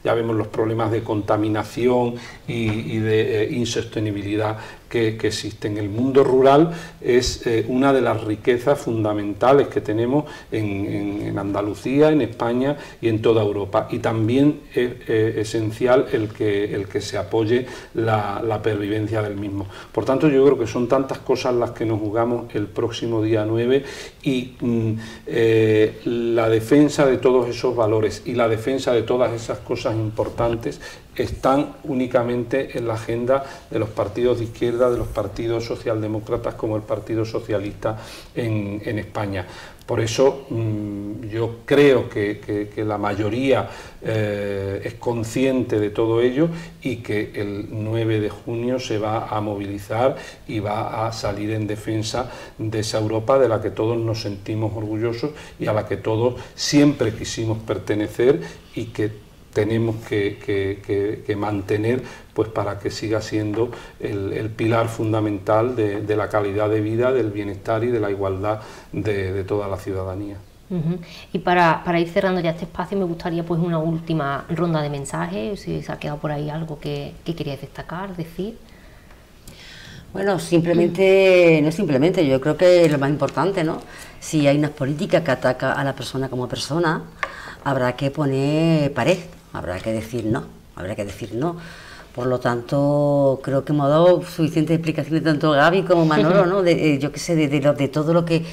ya vemos los problemas de contaminación y de insostenibilidad que existen. El mundo rural es una de las riquezas fundamentales que tenemos en Andalucía, en España y en toda Europa, y también es esencial el que se apoye la pervivencia del mismo. Por tanto, yo creo que son tantas cosas las que nos jugamos el próximo día 9, y la defensa de todos esos valores y la defensa de todas esas cosas importantes están únicamente en la agenda de los partidos de izquierda, de los partidos socialdemócratas como el Partido Socialista en España. Por eso yo creo que la mayoría es consciente de todo ello, y que el 9 de junio se va a movilizar y va a salir en defensa de esa Europa de la que todos nos sentimos orgullosos y a la que todos siempre quisimos pertenecer, y que tenemos que mantener, pues para que siga siendo el pilar fundamental de la calidad de vida, del bienestar y de la igualdad de toda la ciudadanía. Y para ir cerrando ya este espacio, me gustaría pues una última ronda de mensajes, si se ha quedado por ahí algo que queríais destacar, decir. Bueno, simplemente, yo creo que es lo más importante, ¿no? Si hay una política que ataca a la persona como persona, habrá que poner pared, habrá que decir no, Por lo tanto, creo que hemos dado suficientes explicaciones tanto Gaby como Manolo, ¿no? Yo qué sé, de todo lo que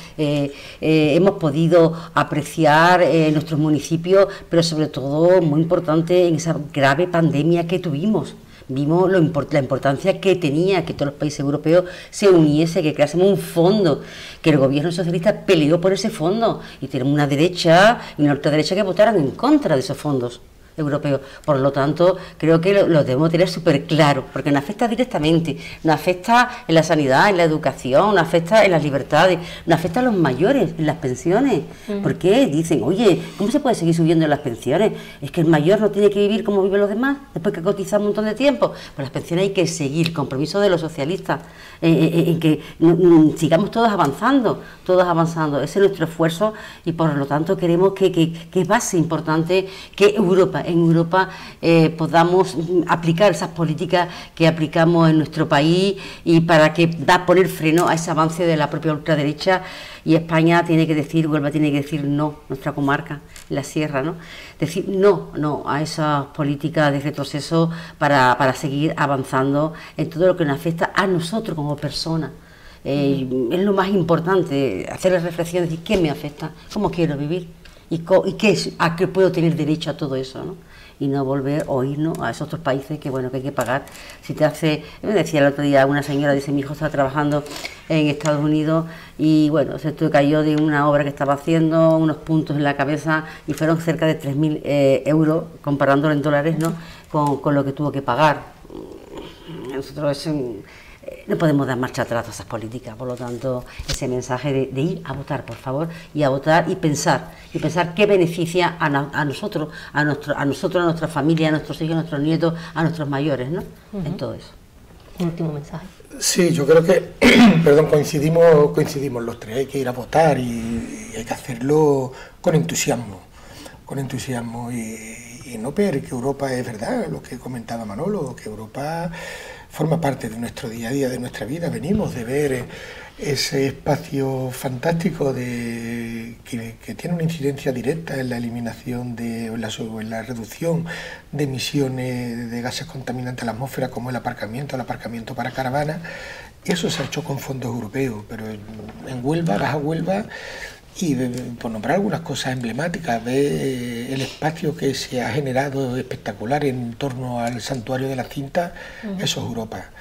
hemos podido apreciar en nuestros municipios, pero sobre todo, muy importante, en esa grave pandemia que tuvimos. Vimos la importancia que tenía que todos los países europeos se uniesen, que creásemos un fondo, que el gobierno socialista peleó por ese fondo, y tenemos una derecha y una ultraderecha que votaron en contra de esos fondos europeos. Por lo tanto, creo que lo debemos tener súper claro, porque nos afecta directamente, nos afecta en la sanidad, en la educación, nos afecta en las libertades, nos afecta a los mayores, en las pensiones. ¿Por qué? Dicen, oye, ¿cómo se puede seguir subiendo las pensiones? Es que el mayor no tiene que vivir como viven los demás, después que cotizar un montón de tiempo. Pues las pensiones hay que seguir, compromiso de los socialistas, en que sigamos todos avanzando. Ese es nuestro esfuerzo, y por lo tanto queremos que es base importante que en Europa podamos aplicar esas políticas que aplicamos en nuestro país, y para que poner freno a ese avance de la propia ultraderecha. Y España tiene que decir, Huelva tiene que decir no, nuestra comarca, la sierra, ¿no? Decir no a esas políticas de retroceso para seguir avanzando en todo lo que nos afecta a nosotros como personas. Es lo más importante, hacer la reflexión, decir qué me afecta, cómo quiero vivir y a qué puedo tener derecho a todo eso, ¿no? Y no volver a oírnos a esos otros países que hay que pagar. Si te hace, me decía el otro día una señora, dice, mi hijo está trabajando en Estados Unidos y se cayó de una obra que estaba haciendo, unos puntos en la cabeza, y fueron cerca de 3.000 euros, comparándolo en dólares, ¿no? Con lo que tuvo que pagar. Nosotros no podemos dar marcha atrás a esas políticas. Por lo tanto, ese mensaje de ir a votar, por favor, y a votar y pensar qué beneficia a nosotros, a nuestra familia, a nuestros hijos, a nuestros nietos, a nuestros mayores, ¿no? En todo eso. Un último mensaje. Sí, yo creo que, coincidimos los tres. Hay que ir a votar y hay que hacerlo con entusiasmo y no ver que Europa es verdad, lo que comentaba Manolo, que Europa forma parte de nuestro día a día, de nuestra vida. Venimos de ver ese espacio fantástico que tiene una incidencia directa en la eliminación en la reducción de emisiones de gases contaminantes a la atmósfera, como el aparcamiento para caravanas, y eso se ha hecho con fondos europeos. Pero en Huelva, vas a Huelva, y por nombrar algunas cosas emblemáticas, ve el espacio que se ha generado espectacular en torno al santuario de la Cinta. Eso es Europa.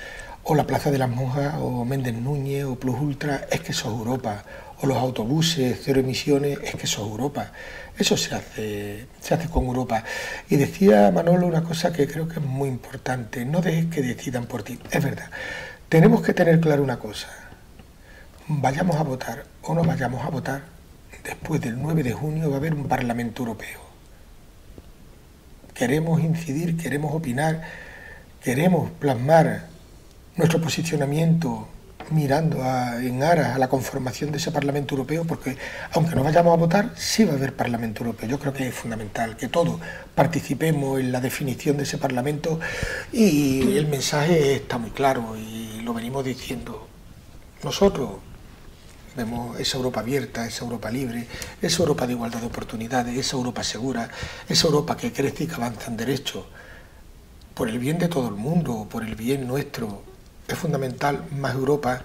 O la Plaza de las Monjas, o Méndez Núñez, o Plus Ultra, es que eso es Europa. O los autobuses cero emisiones, es que eso es Europa. Eso se hace con Europa. Y decía Manolo una cosa que creo que es muy importante: no dejes que decidan por ti. Es verdad, tenemos que tener claro una cosa: vayamos a votar o no vayamos a votar, después del 9 de junio va a haber un Parlamento Europeo. Queremos incidir, queremos opinar, queremos plasmar nuestro posicionamiento mirando en aras a la conformación de ese Parlamento Europeo, porque aunque no vayamos a votar, sí va a haber Parlamento Europeo. Yo creo que es fundamental que todos participemos en la definición de ese Parlamento, y el mensaje está muy claro y lo venimos diciendo. Nosotros vemos esa Europa abierta, esa Europa libre, esa Europa de igualdad de oportunidades, esa Europa segura, esa Europa que crece y que avanza en derecho, por el bien de todo el mundo, por el bien nuestro. Es fundamental más Europa,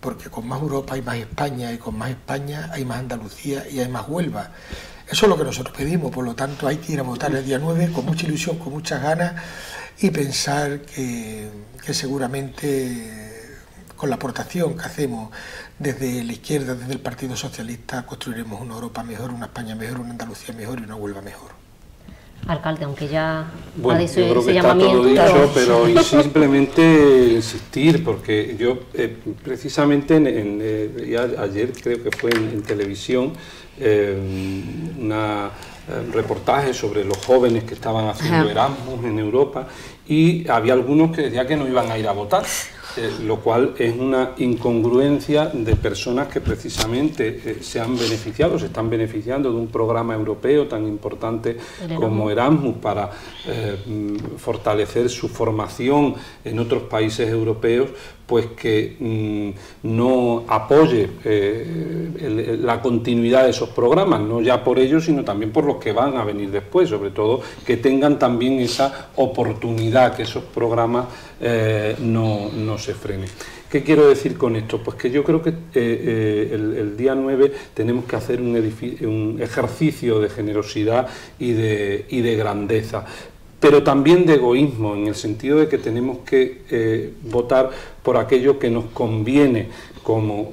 porque con más Europa hay más España, y con más España hay más Andalucía y hay más Huelva. Eso es lo que nosotros pedimos. Por lo tanto, hay que ir a votar el día 9 con mucha ilusión, con muchas ganas, y pensar que seguramente con la aportación que hacemos desde la izquierda, desde el Partido Socialista, construiremos una Europa mejor, una España mejor, una Andalucía mejor y una Huelva mejor. Alcalde, aunque ya ha dicho ese llamamiento, está todo dicho, pero y simplemente insistir, porque yo precisamente ayer creo que fue en televisión un reportaje sobre los jóvenes que estaban haciendo Erasmus en Europa, y había algunos que decían que no iban a ir a votar. lo cual es una incongruencia de personas que precisamente se han beneficiado, se están beneficiando de un programa europeo tan importante como Erasmus para fortalecer su formación en otros países europeos, pues que no apoye la continuidad de esos programas, no ya por ellos, sino también por los que van a venir después, sobre todo que tengan también esa oportunidad, que esos programas no se frenen. ¿Qué quiero decir con esto? Pues que yo creo que el día 9 tenemos que hacer un ejercicio de generosidad y de grandeza, pero también de egoísmo, en el sentido de que tenemos que votar por aquello que nos conviene como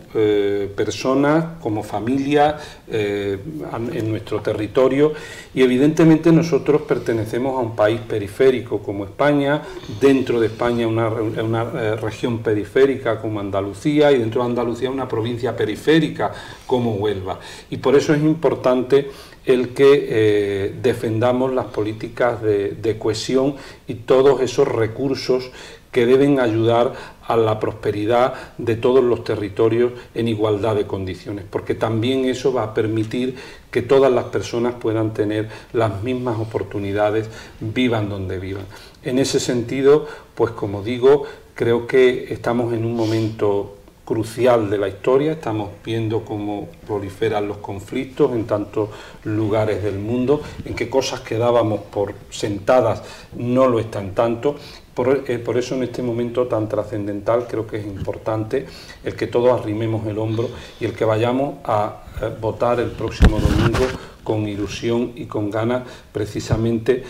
personas, como familia, en nuestro territorio, y evidentemente nosotros pertenecemos a un país periférico como España, dentro de España una región periférica como Andalucía, y dentro de Andalucía una provincia periférica como Huelva, y por eso es importante el que defendamos las políticas de cohesión y todos esos recursos que deben ayudar a la prosperidad de todos los territorios en igualdad de condiciones, porque también eso va a permitir que todas las personas puedan tener las mismas oportunidades, vivan donde vivan. En ese sentido, pues como digo, creo que estamos en un momento crucial de la historia, estamos viendo cómo proliferan los conflictos en tantos lugares del mundo, en que cosas que dábamos por sentadas no lo están tanto. Por eso en este momento tan trascendental creo que es importante el que todos arrimemos el hombro y el que vayamos a votar el próximo domingo con ilusión y con ganas, precisamente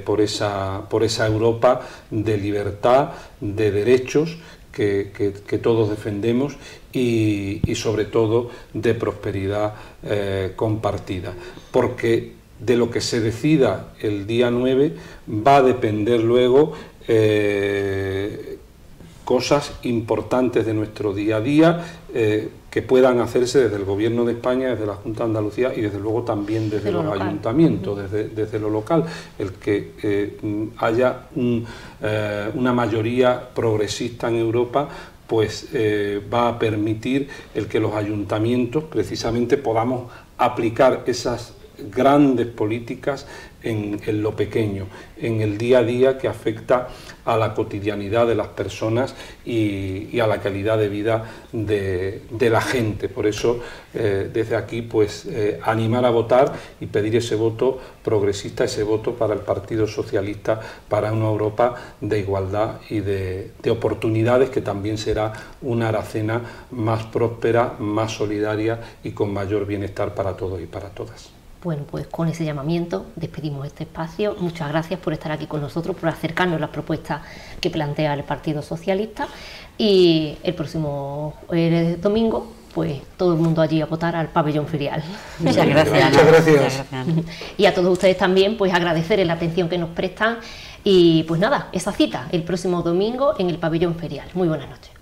por esa Europa de libertad, de derechos que todos defendemos y sobre todo de prosperidad compartida, porque de lo que se decida el día 9 va a depender luego cosas importantes de nuestro día a día que puedan hacerse desde el Gobierno de España, desde la Junta de Andalucía y desde luego también desde los ayuntamientos, desde lo local, el que haya una mayoría progresista en Europa, pues va a permitir el que los ayuntamientos precisamente podamos aplicar esas grandes políticas en lo pequeño, en el día a día que afecta a la cotidianidad de las personas y a la calidad de vida de la gente. Por eso, desde aquí, pues animar a votar y pedir ese voto progresista, ese voto para el Partido Socialista, para una Europa de igualdad y de oportunidades, que también será una Aracena más próspera, más solidaria y con mayor bienestar para todos y para todas. Bueno, pues con ese llamamiento despedimos este espacio. Muchas gracias por estar aquí con nosotros, por acercarnos a las propuestas que plantea el Partido Socialista, y el próximo domingo, pues todo el mundo allí a votar al pabellón ferial. Muchas gracias. Muchas gracias. Y a todos ustedes también, pues agradecerles la atención que nos prestan, y pues nada, esa cita el próximo domingo en el pabellón ferial. Muy buenas noches.